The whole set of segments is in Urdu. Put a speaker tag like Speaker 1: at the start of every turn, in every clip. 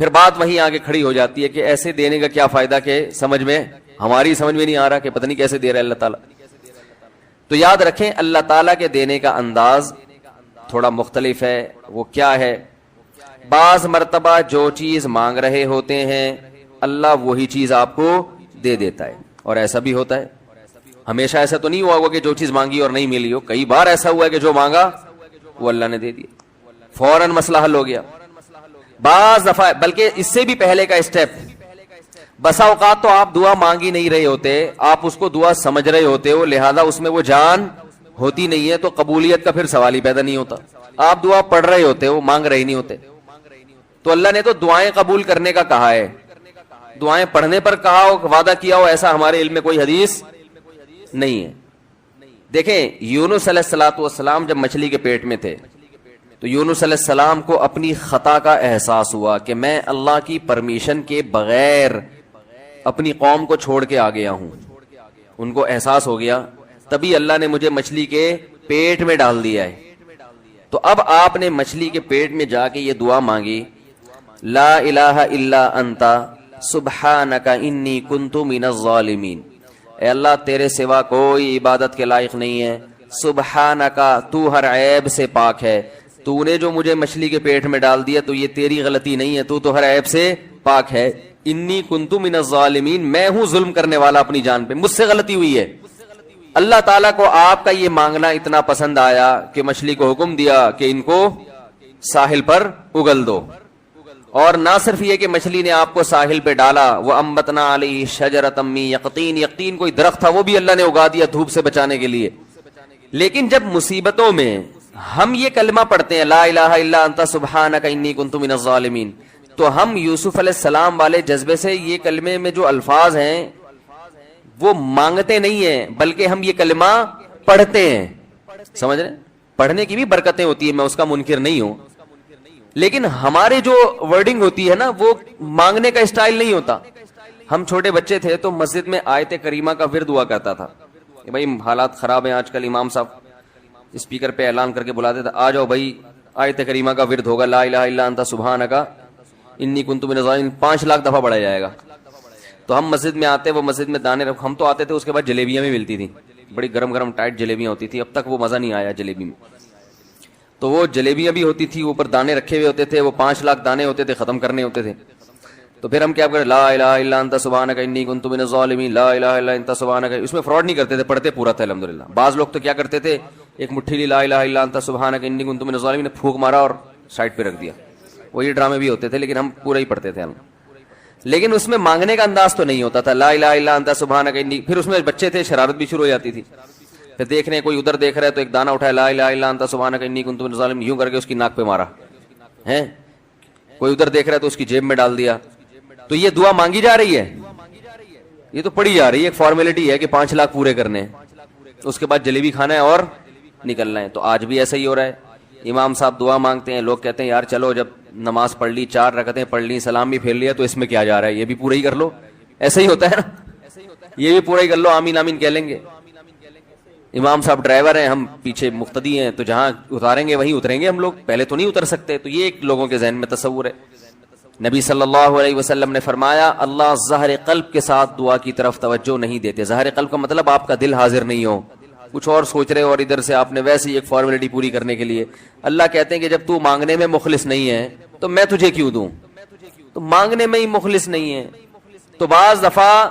Speaker 1: پھر بات وہیں آگے کھڑی ہو جاتی ہے کہ ایسے دینے کا کیا فائدہ کہ سمجھ میں ہماری سمجھ میں نہیں آ رہا کہ پتہ نہیں کیسے دے رہا ہے اللہ تعالیٰ. تو یاد رکھیں اللہ تعالیٰ کے دینے کا انداز تھوڑا مختلف ہے. وہ کیا ہے؟ بعض مرتبہ جو چیز مانگ رہے ہوتے ہیں اللہ وہی چیز آپ کو دے دیتا ہے. اور ایسا بھی ہوتا ہے, ہمیشہ ایسا تو نہیں ہوا ہوگا کہ جو چیز مانگی اور نہیں ملی ہو. کئی بار ایسا ہوا ہے کہ جو مانگا وہ اللہ نے دے دیا, فوراً مسئلہ حل ہو گیا. بعض دفعہ بلکہ اس سے بھی پہلے کا اسٹیپ, بسا اوقات تو آپ دعا مانگ ہی نہیں رہے ہوتے, آپ اس کو دعا سمجھ رہے ہوتے ہو, لہذا اس میں وہ جان ہوتی نہیں ہے, تو قبولیت کا پھر سوال ہی پیدا نہیں ہوتا. آپ دعا پڑھ رہے ہوتے ہو, مانگ رہے نہیں ہوتے. تو اللہ نے تو دعائیں قبول کرنے کا کہا ہے, دعائیں پڑھنے پر کہا ہو, وعدہ کیا ہو, ایسا ہمارے علم میں کوئی حدیث نہیں ہے. دیکھیں یونس علیہ الصلوۃ والسلام جب مچھلی کے پیٹ میں تھے تو یونس علیہ السلام کو اپنی خطا کا احساس ہوا کہ میں اللہ کی پرمیشن کے بغیر اپنی قوم کو چھوڑ کے آ گیا ہوں. ان کو احساس ہو گیا, تبھی اللہ نے مجھے مچھلی کے پیٹ میں ڈال دیا ہے. تو اب آپ نے مچھلی کے پیٹ میں جا کے یہ دعا مانگی, لا الہ الا انت سبحانک انی کنت من الظالمین. اے اللہ تیرے سوا کوئی عبادت کے لائق نہیں ہے, سبحانک تو ہر عیب سے پاک ہے, تو نے جو مجھے مچھلی کے پیٹ میں ڈال دیا تو یہ تیری غلطی نہیں ہے, تو ہر عیب سے پاک ہے. انی کنت من الظالمین, میں ہوں ظلم کرنے والا اپنی جان پہ, مجھ سے غلطی ہوئی ہے. اللہ تعالیٰ کو آپ کا یہ مانگنا اتنا پسند آیا کہ مچھلی کو حکم دیا کہ ان کو ساحل پر اگل دو. اور نہ صرف یہ کہ مچھلی نے آپ کو ساحل پہ ڈالا, وہ انبتنا علیہ شجرۃ من یقطین, یقطین کوئی درخت تھا وہ بھی اللہ نے اگا دیا دھوپ سے بچانے کے لیے. لیکن جب مصیبتوں میں ہم یہ کلمہ پڑھتے ہیں لا الہ الا انت سبحانک انی کنت من الظالمین, تو ہم یوسف علیہ السلام والے جذبے سے یہ کلمے میں جو الفاظ ہیں وہ مانگتے نہیں ہیں, بلکہ ہم یہ کلمہ پڑھتے ہیں. سمجھ رہے ہیں, پڑھنے کی بھی برکتیں ہوتی ہیں, میں اس کا منکر نہیں ہوں, لیکن ہمارے جو ورڈنگ ہوتی ہے نا وہ مانگنے کا اسٹائل نہیں ہوتا. ہم چھوٹے بچے تھے تو مسجد میں آیت کریمہ کا ورد ہوا کرتا تھا کہ بھائی حالات خراب ہیں آج کل, امام صاحب اسپیکر پہ اعلان کر کے بلاتے تھے, آ جاؤ بھائی آیت کریمہ کا ورد ہوگا, لا الہ الا انت سبحانک انی کنت من الظالمین, 5 لاکھ دفعہ پڑھا جائے گا. تو ہم مسجد میں آتے, وہ مسجد میں دانے رکھ, ہم تو آتے تھے, اس کے بعد جلیبیاں بھی ملتی تھیں, بڑی گرم گرم ٹائٹ جلیبیاں ہوتی تھی. اب تک وہ مزہ نہیں آیا جلیبی میں. تو وہ جلیبیاں بھی ہوتی تھی, اوپر دانے رکھے ہوئے ہوتے تھے, وہ 5 لاکھ دانے ہوتے تھے, ختم کرنے ہوتے تھے. تو پھر ہم کیا کریں, لا الہ الا انت سبحانک انی کنت من الظالمین, لا الہ الا انت سبحانک. اس میں فراڈ نہیں کرتے تھے, پڑھتے پورا تھا الحمدللہ. بعض لوگ تو کیا کرتے تھے, ایک مٹھی لی لا الہ الا انت سبحانک انی کنت من الظالمین, پھونک مارا اور سائڈ پہ رکھ دیا. وہ یہ ڈرامے بھی ہوتے تھے, لیکن ہم پورا ہی پڑھتے تھے ہم. لیکن اس میں مانگنے کا انداز تو نہیں ہوتا تھا, لا الہ الا انت سبحانک انی. پھر اس میں بچے تھے, شرارت بھی شروع ہو جاتی تھی. پھر دیکھ رہے ہیں کوئی ادھر دیکھ رہا ہے تو ایک دانا اٹھایا, لا الہ الا انت سبحانک انی کنت من الظالمین, یوں کر کے اس کی ناک پہ مارا ہے. کوئی ادھر دیکھ رہا ہے تو اس کی جیب میں ڈال دیا. تو یہ دعا مانگی جا رہی ہے, یہ تو پڑھی جا رہی ہے, ایک فارمیلٹی ہے کہ 5 لاکھ پورے کرنے ہیں, اس کے بعد جلیبی کھانا ہے اور نکلنا ہے. تو آج بھی ایسا ہی ہو رہا ہے. امام صاحب دعا مانگتے ہیں, لوگ کہتے ہیں یار چلو جب نماز پڑھ لی, 4 رکعتیں پڑھ لی, سلام بھی پھیر لیا, تو اس میں کیا جا رہا ہے, یہ بھی پورا ہی کر لو. ایسا ہی ہوتا ہے نا, یہ بھی پورا ہی کر لو, آمین آمین کہہ لیں گے. امام صاحب ڈرائیور ہیں, ہم پیچھے مقتدی ہیں, تو جہاں اتاریں گے وہیں اتریں گے ہم لوگ, پہلے تو نہیں اتر سکتے. تو یہ ایک لوگوں کے ذہن میں تصور ہے. نبی صلی اللہ علیہ وسلم نے فرمایا اللہ ظاہر قلب کے ساتھ دعا کی طرف توجہ نہیں دیتے. ظاہر قلب کا مطلب آپ کا دل حاضر نہیں ہو, کچھ اور سوچ رہے ہو, اور ادھر سے آپ نے ویسے ہی ایک فارمیلٹی پوری کرنے کے لیے. اللہ کہتے ہیں کہ جب تو مانگنے میں مخلص نہیں ہے تو میں تجھے کیوں دوں. تو مانگنے میں ہی مخلص نہیں ہے. تو بعض دفعہ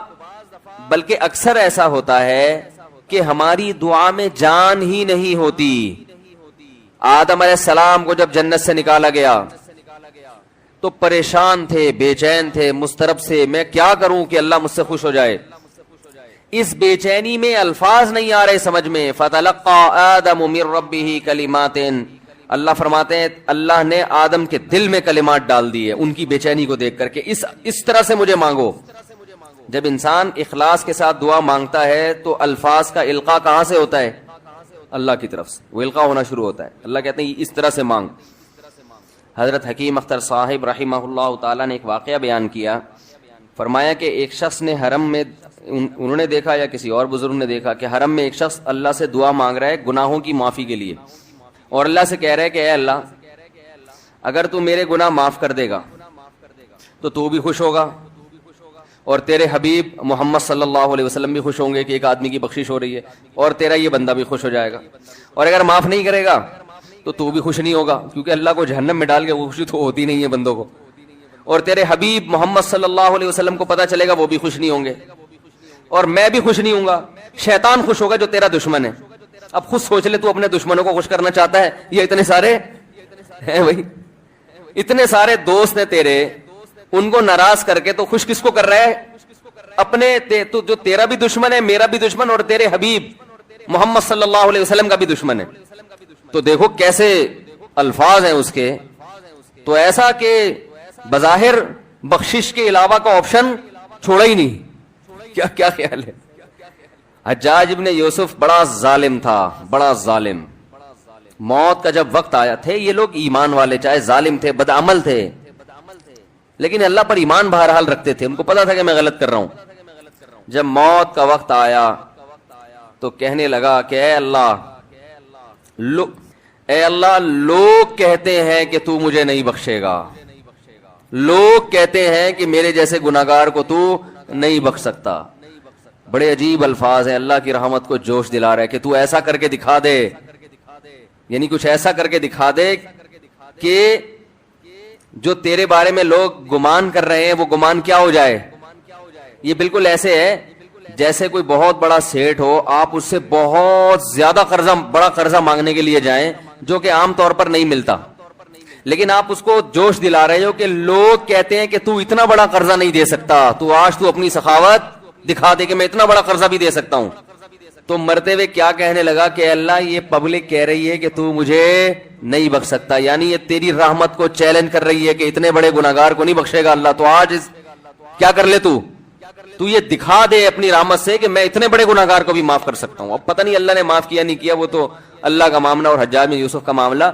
Speaker 1: بلکہ اکثر ایسا ہوتا ہے کہ ہماری دعا میں جان ہی نہیں ہوتی. آدم علیہ السلام کو جب جنت سے نکالا گیا تو پریشان تھے, بے چین تھے, مضطرب سے, میں کیا کروں کہ اللہ مجھ سے خوش ہو جائے. اس بے چینی میں الفاظ نہیں آ رہے سمجھ میں. فتلقى آدم من ربه کلمات, اللہ فرماتے ہیں اللہ نے آدم کے دل میں کلمات ڈال دیے ان کی بے چینی کو دیکھ کر کے, اس طرح سے مجھے مانگو. جب انسان اخلاص کے ساتھ دعا مانگتا ہے تو الفاظ کا القاء کہاں سے ہوتا ہے, اللہ کی طرف سے وہ القاء ہونا شروع ہوتا ہے. اللہ کہتے ہیں اس طرح سے مانگ. حضرت حکیم اختر صاحب رحمہ اللہ تعالیٰ نے ایک واقعہ بیان کیا, فرمایا کہ ایک شخص نے حرم میں, انہوں نے دیکھا یا کسی اور بزرگ نے دیکھا کہ حرم میں ایک شخص اللہ سے دعا مانگ رہا ہے گناہوں کی معافی کے لیے, اور اللہ سے کہہ رہا ہے کہ اے اللہ اگر تو میرے گناہ معاف کر دے گا تو بھی خوش ہوگا اور تیرے حبیب محمد صلی اللہ علیہ وسلم بھی خوش ہوں گے کہ ایک آدمی کی بخشش ہو رہی ہے, اور تیرا یہ بندہ بھی خوش ہو جائے گا. اور اگر معاف نہیں کرے گا تو بھی خوش نہیں ہوگا, کیونکہ اللہ کو جہنم میں ڈال کے وہ خوشی تو ہوتی نہیں ہے بندوں کو. اور تیرے حبیب محمد صلی اللہ علیہ وسلم کو پتہ چلے گا, وہ بھی خوش نہیں ہوں گے, اور میں بھی خوش نہیں ہوں گا. شیطان خوش ہوگا جو تیرا دشمن ہے. اب خود سوچ لے, تو اپنے دشمنوں کو خوش کرنا چاہتا ہے, یہ اتنے سارے ہیں بھائی, اتنے سارے دوست ہیں تیرے, ان کو ناراض کر کے تو خوش کس کو کر رہا ہے؟ اپنے تو جو تیرا بھی دشمن ہے, میرا بھی دشمن, اور تیرے حبیب محمد صلی اللہ علیہ وسلم کا بھی دشمن ہے. تو دیکھو کیسے الفاظ ہیں اس کے. تو ایسا کہ بظاہر بخشش کے علاوہ کا آپشن چھوڑا ہی نہیں. کیا خیال ہے؟ حجاج ابن یوسف بڑا ظالم تھا, بڑا ظالم. موت کا جب وقت آیا, تھے یہ لوگ ایمان والے, چاہے ظالم تھے, بدعمل تھے, لیکن اللہ پر ایمان بہرحال رکھتے تھے. ان کو پتا تھا کہ میں غلط کر رہا ہوں. جب موت کا وقت آیا تو کہنے لگا کہ اے اللہ, لوگ کہتے ہیں کہ تو مجھے نہیں بخشے گا, لوگ کہتے ہیں کہ میرے جیسے گناہگار کو تو نہیں بخش سکتا. بڑے عجیب الفاظ ہیں, اللہ کی رحمت کو جوش دلا رہا ہے کہ تو ایسا کر کے دکھا دے, یعنی کچھ ایسا کر کے دکھا دے کہ جو تیرے بارے میں لوگ گمان کر رہے ہیں وہ گمان کیا ہو جائے. یہ بالکل ایسے ہے جیسے کوئی بہت بڑا سیٹ ہو, آپ اس سے بہت زیادہ بڑا قرضہ مانگنے کے لیے جائیں جو کہ عام طور پر نہیں ملتا, لیکن آپ اس کو جوش دلا رہے ہو کہ لوگ کہتے ہیں کہ تو اتنا بڑا قرضہ نہیں دے سکتا, تو آج تو اپنی سخاوت دکھا دے کہ میں اتنا بڑا قرضہ بھی دے سکتا ہوں. تو مرتے ہوئے کیا کہنے لگا کہ اللہ, یہ پبلک کہہ رہی ہے کہ تو مجھے نہیں بخش سکتا, یعنی یہ تیری رحمت کو چیلنج کر رہی ہے کہ اتنے بڑے گناہگار کو نہیں بخشے گا اللہ, تو آج کیا کر لے, تو یہ دکھا دے اپنی رحمت سے کہ میں اتنے بڑے گناہگار کو بھی معاف کر سکتا ہوں. اب پتہ نہیں اللہ نے معاف کیا نہیں کیا, وہ تو اللہ کا معاملہ اور حجاج بن یوسف کا معاملہ,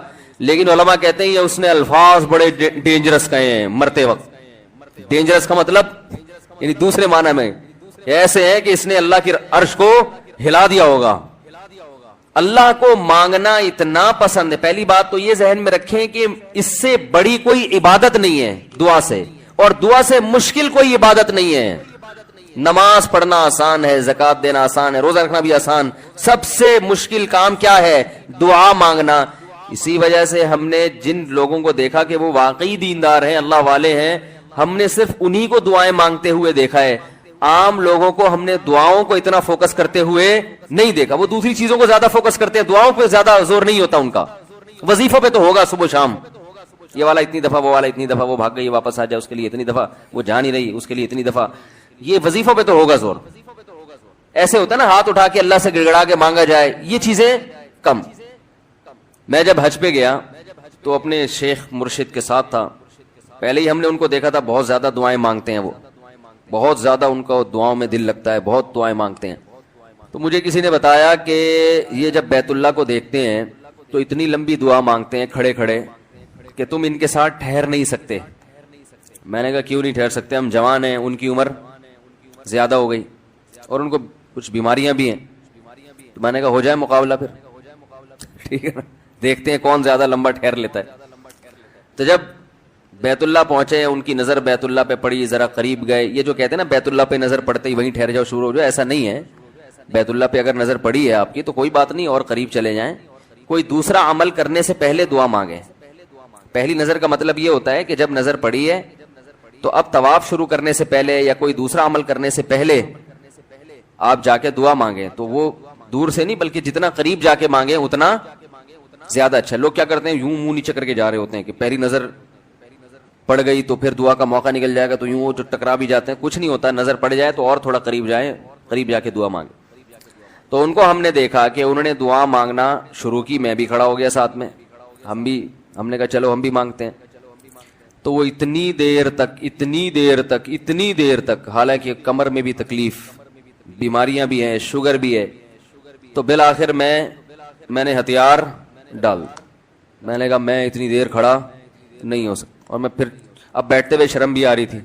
Speaker 1: لیکن علماء کہتے ہیں یہ اس نے الفاظ بڑے ڈینجرس کہے ہیں مرتے وقت. ڈینجرس کا مطلب یعنی دوسرے معنی میں ایسے ہے کہ اس نے اللہ کی عرش کو ہلا دیا ہوگا. اللہ کو مانگنا اتنا پسند ہے. پہلی بات تو یہ ذہن میں رکھیں کہ اس سے بڑی کوئی عبادت نہیں ہے دعا سے, اور دعا سے مشکل کوئی عبادت نہیں ہے. نماز پڑھنا آسان ہے, زکات دینا آسان ہے, روزہ رکھنا بھی آسان. سب سے مشکل کام کیا ہے؟ دعا مانگنا. اسی وجہ سے ہم نے جن لوگوں کو دیکھا کہ وہ واقعی دیندار ہیں, اللہ والے ہیں, ہم نے صرف انہی کو دعائیں مانگتے ہوئے دیکھا ہے. عام لوگوں کو ہم نے دعاؤں کو اتنا فوکس کرتے ہوئے نہیں دیکھا. وہ دوسری چیزوں کو زیادہ فوکس کرتے ہیں, دعاؤں پہ زیادہ زور نہیں ہوتا ان کا. وظیفوں پہ تو ہوگا صبح شام, یہ والا اتنی دفعہ, وہ والا اتنی دفعہ, وہ بھاگ گئی واپس آ جائے اس کے لیے اتنی دفعہ, وہ جا نہیں رہی اس کے لیے اتنی دفعہ. یہ وظیفوں پہ تو ہوگا زور. ایسے ہوتا ہے نا ہاتھ اٹھا کے اللہ سے گڑگڑا کے مانگا جائے, یہ چیزیں کم. میں جب حج پہ گیا تو اپنے شیخ مرشد کے ساتھ تھا. پہلے ہی ہم نے ان کو دیکھا تھا, بہت زیادہ دعائیں مانگتے ہیں وہ, بہت زیادہ ان کو دعاؤں میں دل لگتا ہے, بہت دعائیں مانگتے ہیں. تو مجھے کسی نے بتایا کہ یہ جب بیت اللہ کو دیکھتے ہیں تو اتنی لمبی دعا مانگتے ہیں کھڑے کھڑے کہ تم ان کے ساتھ ٹھہر نہیں سکتے. میں نے کہا کیوں نہیں ٹھہر سکتے, ہم جوان ہیں, ان کی عمر زیادہ ہو گئی اور ان کو کچھ بیماریاں بھی ہیں. تو میں نے کہا ہو جائے مقابلہ پھر, ٹھیک ہے نا, دیکھتے ہیں کون زیادہ لمبا ٹھہر لیتا ہے. تو جب بیت اللہ پہنچے, ان کی نظر بیت اللہ پہ پڑی, ذرا قریب گئے. یہ جو کہتے ہیں نا بیت اللہ پہ نظر پڑتے ہی وہیں ٹھہر جاؤ, شروع ہو جاؤ, ایسا نہیں ہے. بیت اللہ پہ اگر نظر پڑی ہے آپ کی تو کوئی بات نہیں, اور قریب چلے جائیں. کوئی دوسرا عمل کرنے سے پہلے دعا مانگیں. پہلی نظر کا مطلب یہ ہوتا ہے کہ جب نظر پڑی ہے تو اب طواف شروع کرنے سے پہلے یا کوئی دوسرا عمل کرنے سے پہلے آپ جا کے دعا مانگیں. تو وہ دور سے نہیں بلکہ جتنا قریب جا کے مانگیں اتنا زیادہ اچھا. لوگ کیا کرتے ہیں, یوں منہ نیچے کر کے جا رہے ہوتے ہیں کہ پہلی نظر پڑ گئی تو پھر دعا کا موقع نکل جائے گا, تو یوں وہ ٹکرا بھی جاتے ہیں. کچھ نہیں ہوتا, نظر پڑ جائے تو اور تھوڑا قریب جائیں, قریب جا کے دعا مانگیں. تو ان کو ہم نے دیکھا کہ انہوں نے دعا مانگنا شروع کی, میں بھی کھڑا ہو گیا ساتھ میں, ہم نے کہا چلو ہم بھی مانگتے ہیں. تو وہ اتنی دیر تک حالانکہ کمر میں بھی تکلیف, بیماریاں بھی ہیں, شوگر بھی ہے. تو بالآخر میں نے ہتھیار ڈال, میں نے کہا میں اتنی دیر کھڑا نہیں ہو سکتا. اور میں پھر اب بیٹھتے ہوئے شرم بھی آ رہی تھی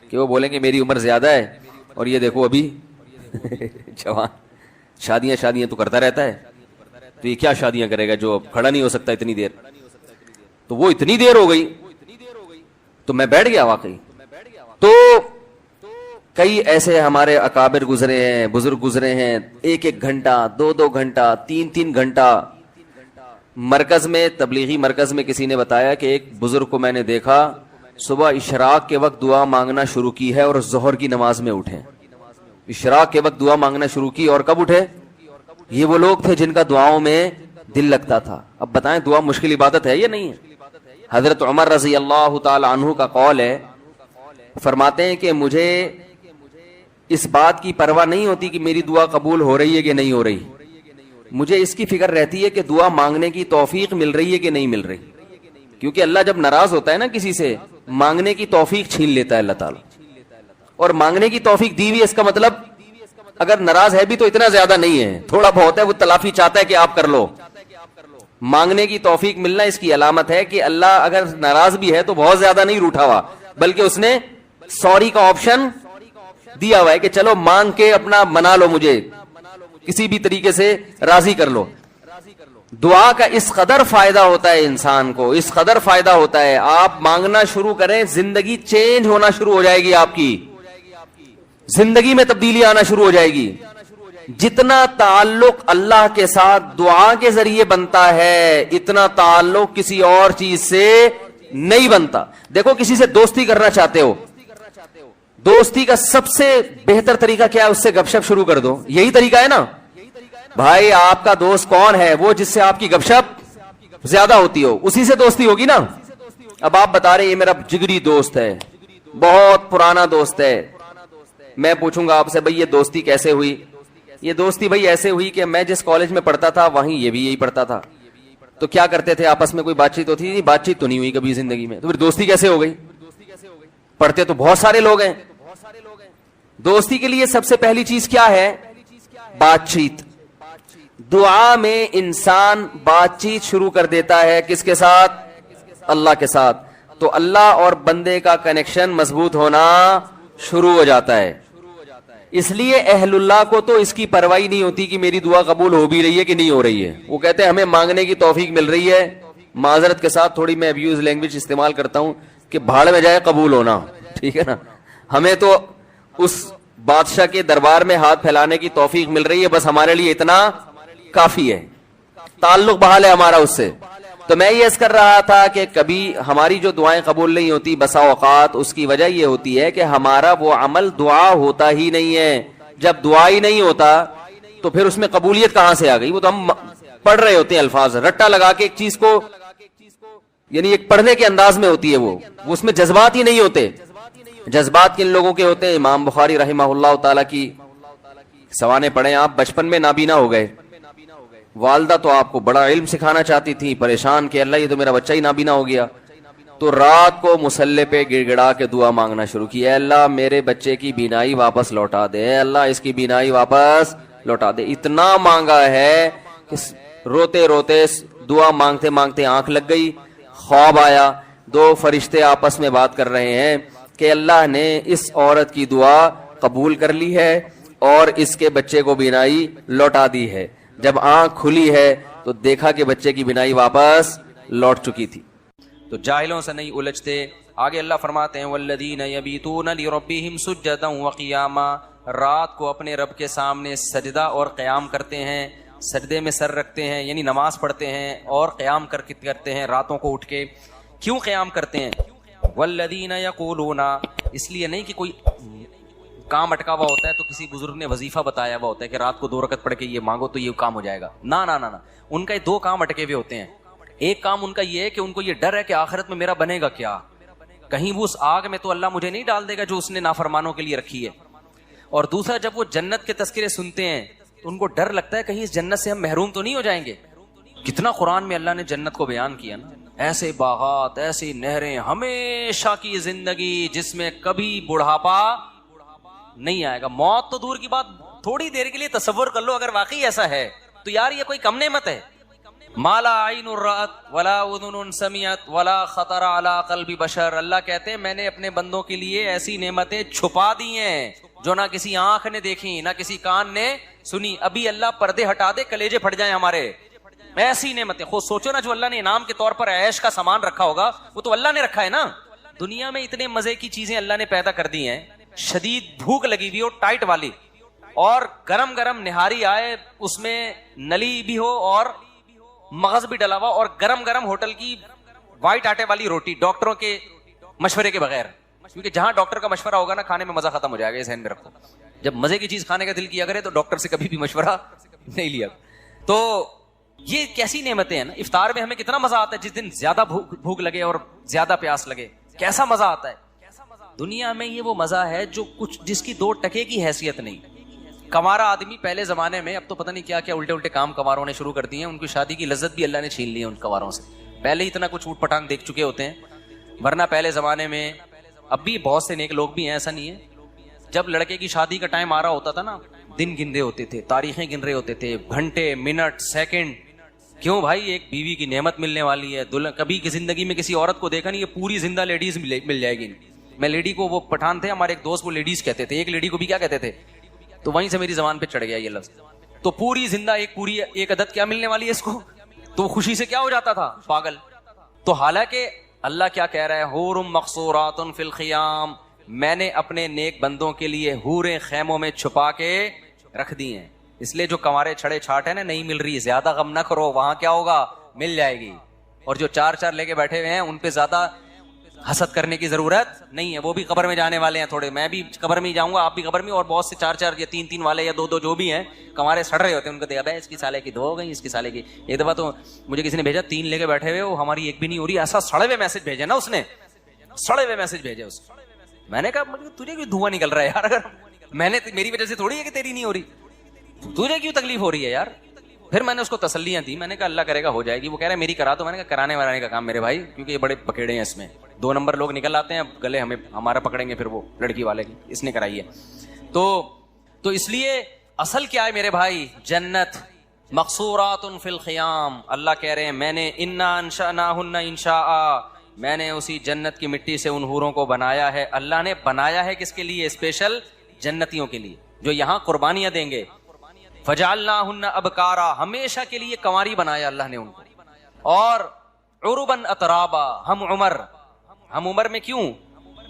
Speaker 1: کہ وہ بولیں کہ میری عمر زیادہ ہے اور یہ دیکھو ابھی جوان, شادیاں تو کرتا رہتا ہے, تو یہ کیا شادیاں کرے گا جو کھڑا نہیں ہو سکتا اتنی دیر. تو وہ اتنی دیر ہو گئی تو میں بیٹھ گیا واقعی. تو کئی ایسے ہمارے اکابر گزرے ہیں، بزرگ گزرے ہیں، 1 گھنٹہ 2 گھنٹہ 3 گھنٹہ مرکز میں، تبلیغی مرکز میں کسی نے بتایا کہ ایک بزرگ کو میں نے دیکھا صبح اشراق کے وقت دعا مانگنا شروع کی ہے اور ظہر کی نماز میں اٹھے، اشراق کے وقت دعا مانگنا شروع کی اور کب اٹھے؟ یہ وہ لوگ تھے جن کا دعاؤں میں دل لگتا تھا۔ اب بتائیں دعا مشکل عبادت ہے یا نہیں ہے؟ حضرت عمر رضی اللہ تعالی عنہ کا قول ہے، فرماتے ہیں کہ مجھے اس بات کی پرواہ نہیں ہوتی کہ میری دعا قبول ہو رہی ہے کہ نہیں ہو رہی، مجھے اس کی فکر رہتی ہے کہ دعا مانگنے کی توفیق مل رہی ہے کہ نہیں مل رہی، کیونکہ اللہ جب ناراض ہوتا ہے نا کسی سے، مانگنے کی توفیق چھین لیتا ہے اللہ تعالیٰ، اور مانگنے کی توفیق دی ہوئی، اس کا مطلب اگر ناراض ہے بھی تو اتنا زیادہ نہیں ہے، تھوڑا بہت ہے، وہ تلافی چاہتا ہے کہ آپ کر لو۔ مانگنے کی توفیق ملنا اس کی علامت ہے کہ اللہ اگر ناراض بھی ہے تو بہت زیادہ نہیں روٹھا ہوا، بلکہ اس نے سوری کا آپشن دیا ہوا ہے کہ چلو مانگ کے اپنا منا لو، مجھے کسی بھی طریقے سے راضی کر لو۔ دعا کا اس قدر فائدہ ہوتا ہے انسان کو، اس قدر فائدہ ہوتا ہے، آپ مانگنا شروع کریں زندگی چینج ہونا شروع ہو جائے گی، آپ کی زندگی میں تبدیلی آنا شروع ہو جائے گی۔ جتنا تعلق اللہ کے ساتھ دعا کے ذریعے بنتا ہے اتنا تعلق کسی اور چیز سے نہیں بنتا۔ دیکھو کسی سے دوستی کرنا چاہتے ہو، دوستی کا سب سے بہتر طریقہ کیا ہے؟ اس سے گپ شپ شروع کر دو، یہی طریقہ ہے نا بھائی۔ آپ کا دوست کون ہے؟ وہ جس سے آپ کی گپ شپ زیادہ ہوتی ہو، اسی سے دوستی ہوگی نا۔ اب آپ بتا رہے یہ میرا جگری دوست ہے، بہت پرانا دوست ہے، میں پوچھوں گا آپ سے بھائی یہ دوستی کیسے ہوئی؟ یہ دوستی بھائی ایسے ہوئی کہ میں جس کالج میں پڑھتا تھا وہیں یہ بھی یہی پڑھتا تھا، تو کیا کرتے تھے آپس میں کوئی بات چیت ہوتی تھی؟ بات چیت تو نہیں ہوئی کبھی زندگی میں، تو پھر دوستی کیسے ہو گئی؟ پڑھتے تو بہت سارے لوگ ہیں۔ دوستی کے لیے سب سے پہلی چیز کیا ہے؟ بات چیت۔ دعا میں انسان بات چیت شروع کر دیتا ہے کس کے ساتھ؟ اللہ کے ساتھ، تو اللہ اور بندے کا کنیکشن مضبوط ہونا شروع ہو جاتا ہے۔ اس لیے اہل اللہ کو تو اس کی پرواہ نہیں ہوتی کہ میری دعا قبول ہو بھی رہی ہے کہ نہیں ہو رہی ہے، وہ کہتے ہیں ہمیں مانگنے کی توفیق مل رہی ہے، معذرت کے ساتھ تھوڑی میں ابیوز لینگویج استعمال کرتا ہوں کہ بھاڑ میں جائے قبول ہونا، ٹھیک ہے نا، ہمیں تو اس بادشاہ کے دربار میں ہاتھ پھیلانے کی توفیق مل رہی ہے، بس ہمارے لیے اتنا کافی ہے، تعلق بحال ہے ہمارا اس سے۔ تو میں یہ عرض کر رہا تھا کہ کبھی ہماری جو دعائیں قبول نہیں ہوتی بسا اوقات اس کی وجہ یہ ہوتی ہے کہ ہمارا وہ عمل دعا ہوتا ہی نہیں ہے۔ جب دعا ہی نہیں ہوتا تو پھر اس میں قبولیت کہاں سے آ گئی؟ وہ تو ہم پڑھ رہے ہوتے ہیں الفاظ رٹا لگا کے ایک چیز کو، یعنی ایک پڑھنے کے انداز میں ہوتی ہے، وہ اس میں جذبات ہی نہیں ہوتے۔ جذبات کن لوگوں کے ہوتے ہیں؟ امام بخاری رحمہ اللہ تعالی کی سوانے پڑھیں آپ، بچپن میں نابینا ہو گئے، والدہ تو آپ کو بڑا علم سکھانا چاہتی تھی، پریشان کہ اللہ یہ تو میرا بچہ ہی نابینا ہو گیا، تو رات کو مصلے پہ گڑ گڑا کے دعا مانگنا شروع کی، اے اللہ میرے بچے کی بینائی واپس لوٹا دے، اے اللہ اس کی بینائی واپس لوٹا دے۔ اتنا مانگا ہے کہ روتے روتے دعا مانگتے مانگتے آنکھ لگ گئی، خواب آیا، 2 فرشتے آپس میں بات کر رہے ہیں کہ اللہ نے اس عورت کی دعا قبول کر لی ہے اور اس کے بچے کو بینائی لوٹا دی ہے۔ جب آنکھ کھلی ہے تو دیکھا کہ بچے کی بینائی واپس لوٹ چکی تھی۔ تو جاہلوں سے نہیں الجھتے۔ آگے اللہ فرماتے ہیں والذین یبیتون لربہم سجدا وقیاما، رات کو اپنے رب کے سامنے سجدہ اور قیام کرتے ہیں، سجدے میں سر رکھتے ہیں یعنی نماز پڑھتے ہیں اور قیام کرتے ہیں راتوں کو اٹھ کے۔ کیوں قیام کرتے ہیں؟ والذین یقولون، اس لیے نہیں کہ کوئی کام اٹکا ہوا ہوتا ہے تو کسی بزرگ نے وظیفہ بتایا ہوا ہوتا ہے کہ رات کو 2 رکعت پڑھ کے یہ مانگو تو یہ کام ہو جائے گا، نہ نہ نہ، ان کا 2 کام اٹکے ہوئے ہوتے ہیں۔ ایک کام ان کا یہ ہے کہ ان کو یہ ڈر ہے کہ آخرت میں میرا بنے گا کیا، کہیں وہ اس آگ میں تو اللہ مجھے نہیں ڈال دے گا جو اس نے نافرمانوں کے لیے رکھی ہے، اور دوسرا جب وہ جنت کے تذکرے سنتے ہیں تو ان کو ڈر لگتا ہے کہیں اس جنت سے ہم محروم تو نہیں ہو جائیں گے۔ کتنا قرآن میں اللہ نے جنت کو بیان کیا نا، ایسے باغات، ایسی نہریں، ہمیشہ کی زندگی جس میں کبھی بڑھاپا نہیں آئے گا، موت تو دور کی بات، تھوڑی دیر کے لیے تصور کر لو اگر واقعی ایسا ہے تو یار یہ کوئی کم نعمت ہے۔ مالا عین رأت ولا اذن سمعت ولا خطر علی قلب بشر، اللہ کہتے ہیں میں نے اپنے بندوں کے لیے ایسی نعمتیں چھپا دی ہیں جو نہ کسی آنکھ نے دیکھی نہ کسی کان نے سنی۔ ابھی اللہ پردے ہٹا دے کلیجے پھٹ جائیں ہمارے، ایسی نعمتیں خود سوچو نا، جو اللہ نے انعام کے طور پر عیش کا سامان رکھا ہوگا وہ تو اللہ نے رکھا ہے نا،
Speaker 2: دنیا میں اتنے مزے کی چیزیں اللہ نے پیدا کر دی ہیں, شدید بھوک لگی ہوئی ہو ٹائٹ والی, اور گرم گرم نہاری آئے, اس میں نلی بھی ہو اور مغز بھی ڈلا ہوا, اور گرم گرم ہوٹل کی وائٹ آٹے والی روٹی ڈاکٹروں کے مشورے کے بغیر, کیونکہ جہاں ڈاکٹر کا مشورہ ہوگا نا کھانے میں مزہ ختم ہو جائے گا, یہ ذہن میں رکھو. جب مزے کی چیز کھانے کا دل کیا کرے تو ڈاکٹر سے کبھی بھی مشورہ نہیں لیا. تو یہ کیسی نعمتیں ہیں نا. افطار میں ہمیں کتنا مزہ آتا ہے, جس دن زیادہ بھوک لگے اور زیادہ پیاس لگے, کیسا مزہ آتا ہے. دنیا میں یہ وہ مزہ ہے جو کچھ جس کی 2 ٹکے کی حیثیت نہیں. کنوارا آدمی پہلے زمانے میں, اب تو پتہ نہیں کیا کیا الٹے الٹے کام کنواروں نے شروع کر دیے ہیں, ان کی شادی کی لذت بھی اللہ نے چھین لی ہے ان کنواروں سے. پہلے اتنا کچھ اوٹ پٹانگ دیکھ چکے ہوتے ہیں, ورنہ پہلے زمانے میں, اب بھی بہت سے نیک لوگ بھی ہیں, ایسا نہیں ہے, جب لڑکے کی شادی کا ٹائم آ رہا ہوتا تھا نا, دن گن رہے ہوتے تھے, تاریخیں گن رہے ہوتے تھے, گھنٹے, منٹ, سیکنڈ. کیوں بھائی, ایک بیوی کی نعمت ملنے والی ہے. کبھی کی زندگی میں کسی عورت کو دیکھا نہیں, یہ پوری زندہ لیڈیز مل جائے گی. میں لیڈی کو, وہ پٹھان تھے ہمارے ایک دوست, وہ لیڈیز کہتے تھے, ایک لیڈی کو بھی کیا کہتے تھے, تو وہیں سے میری زبان پہ چڑھ گیا یہ لفظ. تو پوری زندہ ایک عدد کیا ملنے والی ہے اس کو, تو خوشی سے کیا ہو جاتا تھا, پاگل. تو حالانکہ اللہ کیا کہہ رہا ہے, حور مقصورات فی الخیام, میں نے اپنے نیک بندوں کے لیے حوریں خیموں میں چھپا کے رکھ دی ہیں. اس لیے جو کنوارے چھڑے چھاٹ ہیں نا, نہیں مل رہی, زیادہ غم نہ کرو, وہاں کیا ہوگا, مل جائے گی. اور جو 4 لے کے بیٹھے ہوئے ہیں, ان پہ زیادہ حسد کرنے کی ضرورت نہیں ہے, وہ بھی قبر میں جانے والے ہیں تھوڑے. میں بھی قبر میں ہی جاؤں گا, آپ بھی قبر میں, اور بہت سے 4 یا 3 والے یا 2 جو بھی ہیں کنوارے سڑ رہے ہوتے ہیں, ان کو دیکھا بھائی اس کی سالے کی 2 ہو گئی, اس کی سالے کی. ایک دفعہ تو مجھے کسی نے بھیجا 3 لے کے بیٹھے ہوئے, وہ ہماری ایک بھی نہیں ہو رہی, ایسا سڑے ہوئے میسج بھیجے نا اس نے, سڑے ہوئے میسج بھیجے اس. میں نے کہا تجھے کیوں دھواں نکل رہا ہے یار, اگر میں نے, میری وجہ سے تھوڑی ہے کہ تیری نہیں ہو رہی, تجھے کیوں تکلیف ہو رہی ہے یار. پھر میں نے اس کو تسلیاں دی, میں نے کہا اللہ کرے گا ہو جائے گی. وہ کہہ رہا ہے میری کرا دو. میں نے کہا کرانے ورانے کا کام میرے بھائی, کیونکہ یہ بڑے پکیڑے ہیں, اس میں 2 نمبر لوگ نکل آتے ہیں, گلے ہمارا پکڑیں گے پھر وہ لڑکی والے کی, اس نے کرائی ہے. تو اس لیے اصل کیا ہے میرے بھائی, جنت. مقصورات فی الخیام, اللہ کہہ رہے ہیں میں نے انا انشأناہن انشاء, میں نے اسی جنت کی مٹی سے ان حوروں کو بنایا ہے. اللہ نے بنایا ہے کس کے لیے, اسپیشل جنتیوں کے لیے جو یہاں قربانیاں دیں گے. فجعلناہن ابکارا, ہمیشہ کے لیے کنواری بنایا اللہ نے ان کو. اور عربا اترابا, ہم عمر میں کیوں,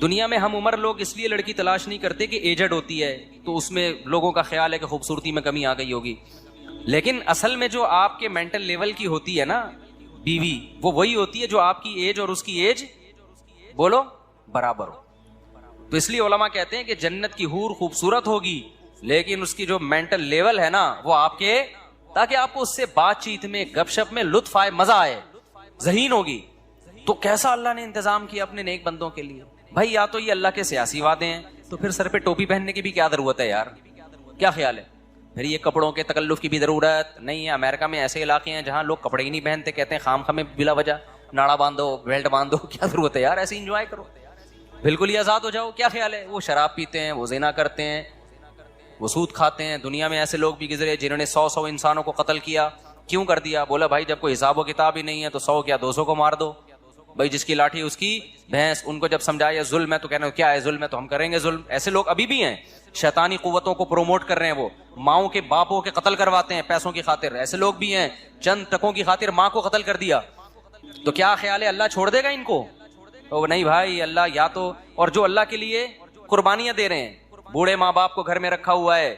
Speaker 2: دنیا میں ہم عمر لوگ اس لیے لڑکی تلاش نہیں کرتے کہ ایجڈ ہوتی ہے, تو اس میں لوگوں کا خیال ہے کہ خوبصورتی میں کمی آ گئی ہوگی. لیکن اصل میں جو آپ کے مینٹل لیول کی ہوتی ہے نا بیوی, وہ وہی ہوتی ہے جو آپ کی ایج اور اس کی ایج بولو برابر ہو. تو اس لیے علماء کہتے ہیں کہ جنت کی حور خوبصورت ہوگی, لیکن اس کی جو مینٹل لیول ہے نا وہ آپ کے, تاکہ آپ کو اس سے بات چیت میں, گپ شپ میں لطف آئے, مزہ آئے, ذہین ہوگی. تو کیسا اللہ نے انتظام کیا اپنے نیک بندوں کے لیے. بھائی یا تو یہ اللہ کے سیاسی وعدے ہیں, تو پھر سر پہ ٹوپی پہننے کی بھی کیا ضرورت ہے یار, کیا خیال ہے. پھر یہ کپڑوں کے تکلف کی بھی ضرورت نہیں ہے. امریکہ میں ایسے علاقے ہیں جہاں لوگ کپڑے ہی نہیں پہنتے, کہتے ہیں خام خامے بلا وجہ ناڑا باندھو, بیلٹ باندھو, کیا ضرورت ہے یار, ایسے انجوائے کرو, بالکل ہی آزاد ہو جاؤ. کیا خیال ہے. وہ شراب پیتے ہیں, وہ زنا کرتے ہیں, وہ سود کھاتے ہیں. دنیا میں ایسے لوگ بھی گزرے جنہوں نے 100 انسانوں کو قتل کیا. کیوں کر دیا, بولا بھائی جب کوئی حساب و کتاب ہی نہیں ہے تو 100 کیا 200 کو مار دو. بھائی جس کی لاٹھی اس کی بھینس. ان کو جب سمجھایا ظلم ہے تو کہنا کیا ہے ظلم ہے, تو ہم کریں گے ظلم. ایسے لوگ ابھی بھی ہیں, شیطانی قوتوں کو پروموٹ کر رہے ہیں, وہ ماؤں کے باپوں کے قتل کرواتے ہیں پیسوں کی خاطر. ایسے لوگ بھی ہیں, چند ٹکوں کی خاطر ماں کو قتل کر دیا. تو کیا خیال ہے اللہ چھوڑ دے گا ان کو؟ تو نہیں بھائی, اللہ یا تو, اور جو اللہ کے لیے قربانیاں دے رہے ہیں, بوڑھے ماں باپ کو گھر میں رکھا ہوا ہے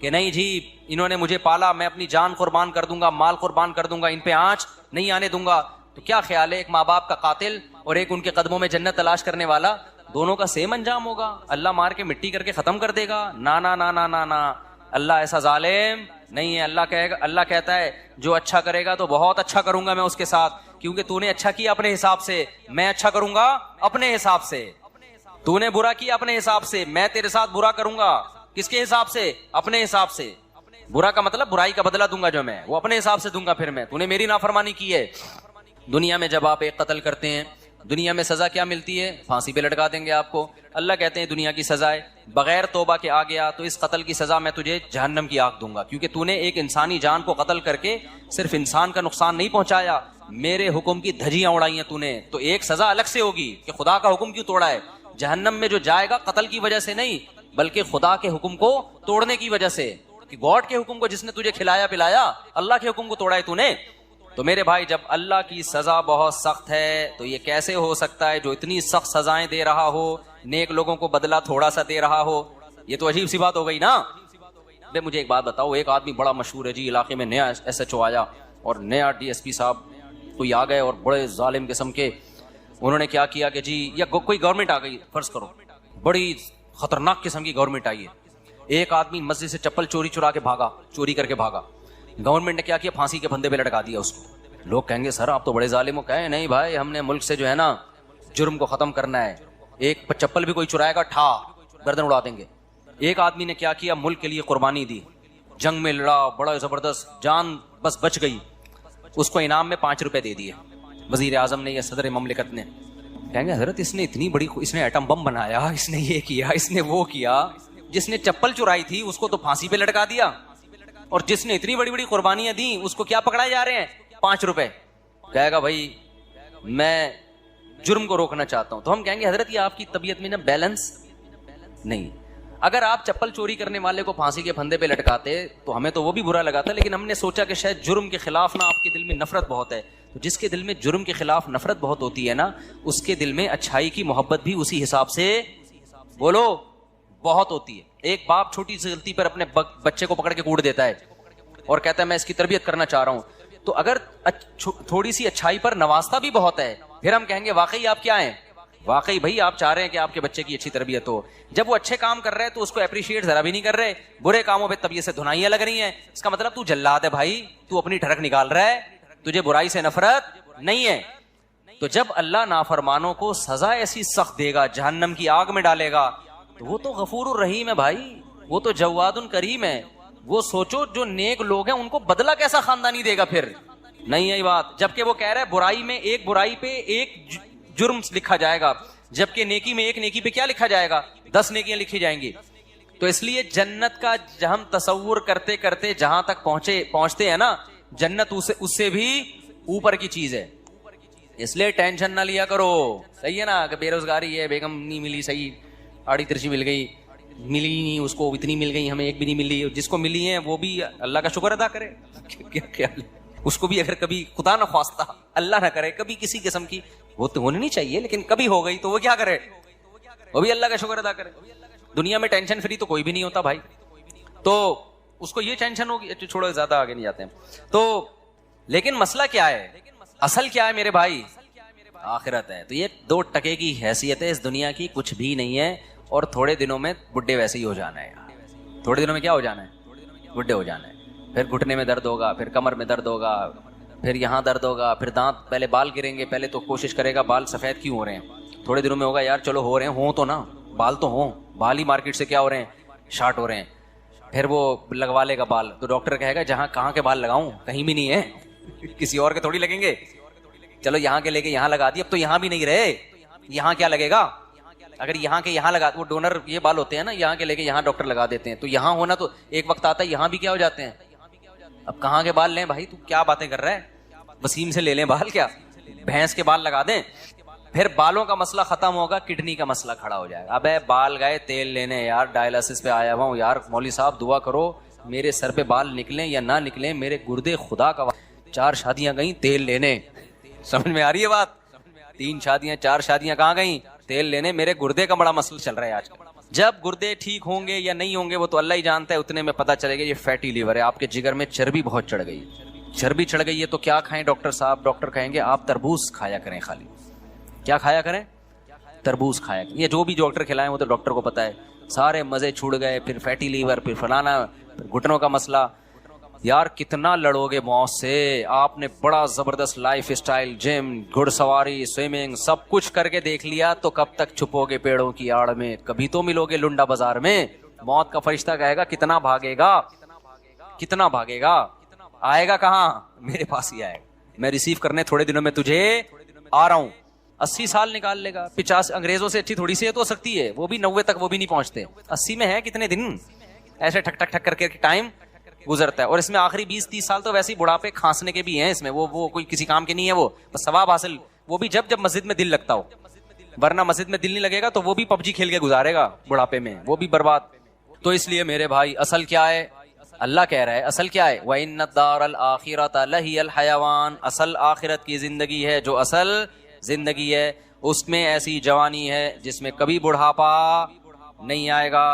Speaker 2: کہ نہیں جی انہوں نے مجھے پالا, میں اپنی جان قربان کر دوں گا, مال قربان کر دوں گا, ان پہ آنچ نہیں آنے دوں گا. تو کیا خیال ہے, ایک ماں باپ کا قاتل اور ایک ان کے قدموں میں جنت تلاش کرنے والا, دونوں کا سیم انجام ہوگا. اللہ مار کے مٹی کر کے ختم کر دے گا؟ نا نا نا نا نا نا, اللہ ایسا ظالم نہیں ہے. اللہ کہے گا, اللہ کہتا ہے جو اچھا کرے گا تو بہت اچھا کروں گا میں اس کے ساتھ, کیونکہ تو نے اچھا کیا اپنے حساب سے, میں اچھا کروں گا اپنے حساب سے. تو نے برا کیا اپنے حساب سے, میں تیرے ساتھ برا کروں گا کس کے حساب سے, اپنے حساب سے. برا کا مطلب برائی کا بدلہ دوں گا جو میں, وہ اپنے حساب سے دوں گا. پھر میں, تو نے میری نافرمانی کی ہے. دنیا میں جب آپ ایک قتل کرتے ہیں, دنیا میں سزا کیا ملتی ہے, پھانسی پہ لٹکا دیں گے آپ کو. اللہ کہتے ہیں دنیا کی سزا ہے, بغیر توبہ کے آ گیا تو اس قتل کی سزا میں تجھے جہنم کی آگ دوں گا, کیونکہ تو نے ایک انسانی جان کو قتل کر کے صرف انسان کا نقصان نہیں پہنچایا, میرے حکم کی دھجیاں اڑائی ہیں تو نے. تو ایک سزا الگ سے ہوگی کہ خدا کا حکم کیوں توڑا ہے. جہنم میں جو جائے گا قتل کی وجہ سے نہیں, بلکہ خدا کے حکم کو توڑنے کی وجہ سے, کہ گاڈ کے حکم کو جس نے تجھے کھلایا پلایا, اللہ کے حکم کو توڑا ہے تو نے. تو میرے بھائی جب اللہ کی سزا بہت سخت ہے تو یہ کیسے ہو سکتا ہے جو اتنی سخت سزائیں دے رہا ہو نیک لوگوں کو بدلہ تھوڑا سا دے رہا ہو؟ یہ تو عجیب سی بات ہو گئی نا. بے مجھے ایک بات بتاؤ, ایک آدمی بڑا مشہور ہے جی علاقے میں, نیا ایس ایچ او آیا اور نیا ڈی ایس پی صاحب کوئی آ گئے اور بڑے ظالم قسم کے, انہوں نے کیا کیا کہ جی, یا کوئی گورنمنٹ آ گئی فرض کرو, بڑی خطرناک قسم کی گورنمنٹ آئی ہے, ایک آدمی مسجد سے چپل چوری کر کے بھاگا, گورنمنٹ نے کیا کیا, پھانسی کے پھندے پہ لٹکا دیا اس کو. لوگ کہیں گے سر آپ تو بڑے ظالم ہو. کہیں نہیں بھائی, ہم نے ملک سے جو ہے نا جرم کو ختم کرنا ہے, ایک چپل بھی کوئی چرائے گا ٹھا گردن اڑا دیں گے. ایک آدمی نے کیا کیا, ملک کے لیے قربانی دی, جنگ میں لڑا, بڑا زبردست, جان بس بچ گئی, اس کو انعام میں 5 روپے دے دیے وزیر اعظم نے یا صدر مملکت نے. کہیں گے حضرت اس نے اتنی بڑی, اس نے ایٹم بم بنایا, اس نے یہ کیا, اس نے وہ کیا, جس نے چپل چرائی تھی اس کو تو پھانسی پہ لٹکا دیا, اور جس نے اتنی بڑی بڑی قربانیاں دی اس کو کیا پکڑائے جا رہے ہیں, 5 روپے. کہے گا بھائی میں جرم کو روکنا چاہتا ہوں. تو ہم کہیں گے حضرت یہ آپ کی طبیعت میں نا بیلنس نہیں. اگر آپ چپل چوری کرنے والے کو پھانسی کے پھندے پہ لٹکاتے تو ہمیں تو وہ بھی برا لگا تھا, لیکن ہم نے سوچا کہ شاید جرم کے خلاف نا آپ کے دل میں نفرت بہت ہے. تو جس کے دل میں جرم کے خلاف نفرت بہت ہوتی ہے نا, اس کے دل میں اچھائی کی محبت بھی اسی حساب سے بولو بہت ہوتی ہے. ایک باپ چھوٹی سی غلطی پر اپنے بچے کو پکڑ کے کوٹ دیتا ہے اور کہتا ہے میں اس کی تربیت کرنا چاہ رہا ہوں, تو اگر تھوڑی سی اچھائی پر نوازتا بھی بہت ہے, پھر ہم کہیں گے واقعی آپ کیا ہیں, واقعی بھائی آپ چاہ رہے ہیں کہ آپ کے بچے کی اچھی تربیت ہو. جب وہ اچھے کام کر رہے ہیں تو اس کو اپریشیٹ ذرا بھی نہیں کر رہے, برے کاموں پہ طبیعت سے دھنائیاں لگ رہی ہیں, اس کا مطلب تو جلاد ہے بھائی, تو اپنی ٹھڑک نکال رہا ہے, تجھے برائی سے نفرت نہیں ہے. تو جب اللہ نافرمانوں کو سزا ایسی سخت دے گا, جہنم کی آگ میں ڈالے گا, تو وہ تو غفور الرحیم ہے بھائی, وہ تو جواد کریم ہے. وہ سوچو جو نیک لوگ ہیں ان کو بدلہ کیسا خاندانی دے گا, پھر نہیں ہے بات. جبکہ وہ کہہ رہا ہے برائی میں ایک برائی پہ ایک جرم لکھا جائے گا, جبکہ نیکی میں ایک نیکی پہ کیا لکھا جائے گا, 10 نیکیاں لکھی جائیں گی. تو اس لیے جنت کا ہم تصور کرتے کرتے جہاں تک پہنچتے ہیں نا, جنت اس سے بھی اوپر کی چیز ہے. اس لیے ٹینشن نہ لیا کرو, صحیح ہے نا, کہ بے روزگاری ہے, بیگم نہیں ملی, صحیح آڑی ترچی مل گئی, ملی نہیں اس کو, اتنی مل گئی, ہمیں ایک بھی نہیں ملی. جس کو ملی ہیں وہ بھی اللہ کا شکر ادا کرے, کیا اس کو بھی اگر کبھی خدا نہ خواستہ اللہ نہ کرے کبھی کسی قسم کی, وہ تو ہونی نہیں چاہیے لیکن کبھی ہو گئی, تو وہ کیا کرے, وہ بھی اللہ کا شکر ادا کرے. دنیا میں ٹینشن فری تو کوئی بھی نہیں ہوتا بھائی, تو اس کو یہ ٹینشن ہوگی. چھوڑو زیادہ آگے نہیں جاتے ہیں. تو لیکن مسئلہ کیا ہے, اصل کیا ہے میرے بھائی, آخرت ہے. تو یہ 2 ٹکے کی حیثیت ہے اس دنیا کی, کچھ بھی نہیں ہے. اور تھوڑے دنوں میں بڈھے ویسے ہی ہو جانا ہے, تھوڑے دنوں میں کیا ہو جانا ہے, بڈھے ہو جانا ہے. پھر گھٹنے میں درد ہوگا, پھر کمر میں درد ہوگا, پھر یہاں درد ہوگا, پھر دانت, پہلے بال گریں گے, پہلے تو کوشش کرے گا بال سفید کیوں ہو رہے ہیں, تھوڑے دنوں میں ہوگا یار چلو ہو رہے ہیں, ہوں تو نا بال تو ہوں, بال ہی مارکیٹ سے کیا ہو رہے ہیں, شارٹ ہو رہے ہیں. پھر وہ لگوا لے گا بال, تو ڈاکٹر کہے گا جہاں کہاں کے بال لگاؤں, کہیں بھی نہیں ہے, کسی اور کے تھوڑی لگیں گے, چلو یہاں کے لے کے یہاں لگا دی, اب تو یہاں بھی نہیں رہے, یہاں کیا لگے گا, اگر یہاں کے یہاں لگا, وہ ڈونر یہ بال ہوتے ہیں نا, یہاں کے لے کے یہاں ڈاکٹر لگا دیتے ہیں, تو یہاں ہونا تو ایک وقت آتا ہے یہاں بھی کیا ہو جاتے ہیں. اب کہاں کے بال لیں بھائی, تو کیا باتیں کر رہا ہے, وسیم سے لے لیں بال, کیا بھینس کے بال لگا دیں. پھر بالوں کا مسئلہ ختم ہوگا, کڈنی کا مسئلہ کھڑا ہو جائے گا. ابے بال گئے تیل لینے, یار ڈائلسس پہ آیا ہوا ہوں یار, مولوی صاحب دعا کرو میرے سر پہ بال نکلیں یا نہ نکلیں, میرے گردے خدا کا 4 شادیاں گئیں تیل لینے, سمجھ میں آ رہی ہے بات, 3 شادیاں 4 شادیاں کہاں گئیں, تیل لینے. میرے گردے کا بڑا مسئلہ چل رہا ہے آج کل. جب گردے ٹھیک ہوں گے یا نہیں ہوں گے وہ تو اللہ ہی جانتا ہے, اتنے میں پتہ چلے گا یہ فیٹی لیور ہے, آپ کے جگر میں چربی بہت چڑھ گئی. چربی چڑھ گئی ہے تو کیا کھائیں ڈاکٹر صاحب, ڈاکٹر کہیں گے آپ تربوز کھایا کریں, خالی کیا کھایا کریں, تربوز کھایا کریں. یہ جو بھی ڈاکٹر کھلائیں وہ تو ڈاکٹر کو پتا ہے, سارے مزے چھوڑ گئے. پھر فیٹی لیور, پھر فلانا, پھر گھٹنوں کا مسئلہ. یار کتنا لڑو گے موت سے, آپ نے بڑا زبردست لائف اسٹائل, جم, گھڑ سواری, سوئمنگ, سب کچھ کر کے دیکھ لیا, تو کب تک چھپو گے پیڑوں کی آڑ میں, کبھی تو ملو گے لنڈا بازار میں. موت کا فرشتہ کہے گا کتنا بھاگے گا, کتنا بھاگے گا, آئے گا کہاں, میرے پاس ہی آئے گا, میں ریسیو کرنے تھوڑے دنوں میں تجھے آ رہا ہوں. 80 سال نکال لے گا, 50. انگریزوں سے اچھی تھوڑی سی تو ہو سکتی ہے, وہ بھی 90 تک وہ بھی نہیں پہنچتے, 80 میں ہے کتنے دن, ایسے ٹھک ٹھک ٹھک کر کے ٹائم گزرتا ہے. اور اس میں آخری 20-30 سال تو ویسے ہی بڑھاپے کھانسنے کے بھی ہیں اس میں, وہ کوئی کسی کام کے نہیں ہے, وہ بس ثواب حاصل, وہ بھی جب مسجد میں دل لگتا ہو, ورنہ مسجد میں دل نہیں لگے گا تو وہ بھی PUBG کھیل کے گزارے گا بڑھاپے میں, وہ بھی برباد. تو اس لیے میرے بھائی اصل کیا ہے, اللہ کہہ رہا ہے اصل کیا ہے؟ وَإِنَّ الدَّارَ الْآخِرَةَ لَهِيَ الْحَيَوَانُ، اصل آخرت کی زندگی ہے جو اصل زندگی ہے، اس میں ایسی جوانی ہے جس میں کبھی بڑھاپا نہیں آئے گا،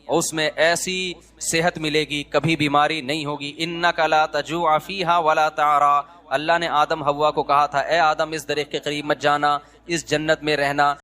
Speaker 2: اس میں ایسی صحت ملے گی کبھی بیماری نہیں ہوگی۔ اِنَّكَ لَا تَجُوعَ فِيهَا وَلَا تَعْرَىٰ، اللہ نے آدم حوا کو کہا تھا اے آدم اس درخت کے قریب مت جانا، اس جنت میں رہنا